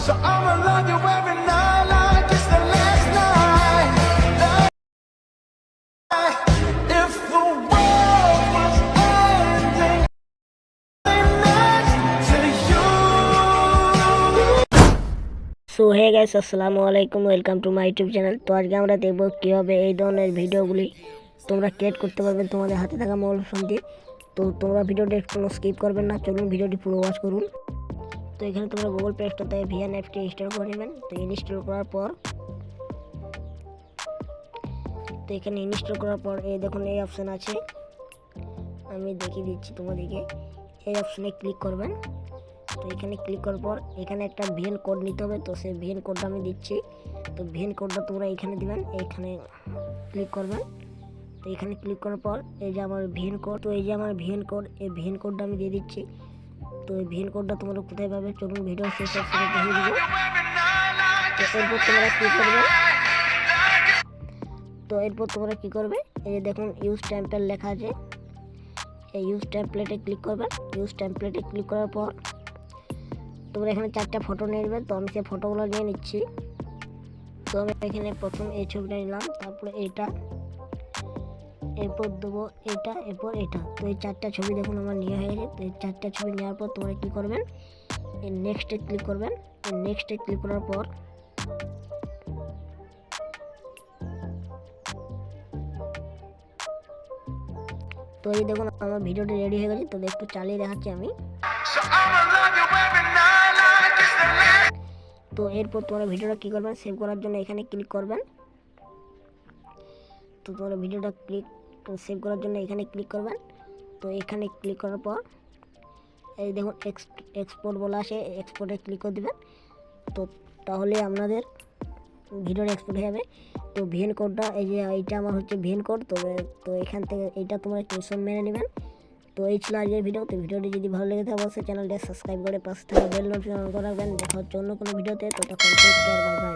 So I'ma love you every night like it's the last night. If the world was ending next to you. So hey guys, আসসালামু আলাইকুম, welcome to my YouTube channel. তো আজকে আমরা দেখব কীভাবে এই ধরনের ভিডিওগুলি তোমরা ক্রিয়েট করতে পারবে তোমাদের হাতে থাকা মোবাইল ফোন দিয়ে। তো তোমরা ভিডিওটি কোনো স্কিপ করবেন না, চলুন ভিডিওটি পুরো ওয়াচ করুন। তো এখানে তোমরা গুগল প্লে স্টোর থেকে ভিএন অ্যাপটি ইনস্টল করে নেবেন। তো ইনস্টল করার পর এই দেখুন এই অপশান আছে, আমি দেখিয়ে দিচ্ছি তোমাদেরকে। এই অপশানে ক্লিক করবেন। তো এখানে ক্লিক করার পর এখানে একটা ভিএন কোড নিতে হবে। তো সেই ভিএন কোডটা আমি দিচ্ছি। তো ভিএন কোডটা তোমরা এখানে দিবেন, এইখানে ক্লিক করবেন। তো এখানে ক্লিক করার পর এই যে আমার ভিএন কোড, তো এই যে আমার ভিএন কোড, এই ভিএন কোডটা আমি দিয়ে দিচ্ছি। তো এই ভিএন কোডটা তোমরা কোথায় পাবে, চলুন ভিডিও শেষ অপশানে দেখিয়ে দেবো। তো এরপর তোমরা কী করবে, এই যে দেখুন ইউজ টেম্পলেট লেখা আছে, এই ইউজ টেম্পলেটে ক্লিক করবেন। ইউজ টেম্পলেটে ক্লিক করার পর তোমরা এখানে 4টা ফটো নিয়ে নেবে। তো আমি সেই ফটোগুলো নিয়ে নিচ্ছি। তো আমি এখানে প্রথম এই ছবিটা নিলাম, তারপরে এইটা, এরপর দেবো এটা, এরপর এটা। তো এই 4টা ছবি দেখুন আমার নেওয়া হয়ে গেছে। তো এই 4টা ছবি নেওয়ার পর তোমরা কী করবেন, এই নেক্সটে ক্লিক করবেন। এই নেক্সটে ক্লিক করার পর তো এই দেখুন আমার ভিডিওটি রেডি হয়ে গেছে। তো একটু চালিয়ে দেখাচ্ছি আমি। So I'ma love you every night like it's the last. তো এরপর তোমরা ভিডিওটা কী করবেন, সেভ করার জন্য এখানে ক্লিক করবেন। তো তোমরা ভিডিওটা সেভ করার জন্য এখানে ক্লিক করবেন। তো এখানে ক্লিক করার পর এই দেখুন এক্সপোর্ট বলা আসে, এক্সপোর্টে ক্লিক করে দেবেন। তো তাহলে আপনাদের ভিডিওটা এক্সপোর্ট হয়ে যাবে। তো ভিএন কোডটা এই যে এইটা আমার হচ্ছে ভিএন কোড। তো এখান থেকে এইটা তোমরা টিউশন মেনে নেবেন। তো এই ছিল আজকের ভিডিও। তো ভিডিওটি যদি ভালো লেগে থাকে অবশ্যই চ্যানেলটি সাবস্ক্রাইব করে পাশে থাকা বেল নোটিফিকেশন অন করে রাখবেন। দেখা হচ্ছে অন্য কোনো ভিডিওতে। তো তখন টেক কেয়ার, বাই বাই।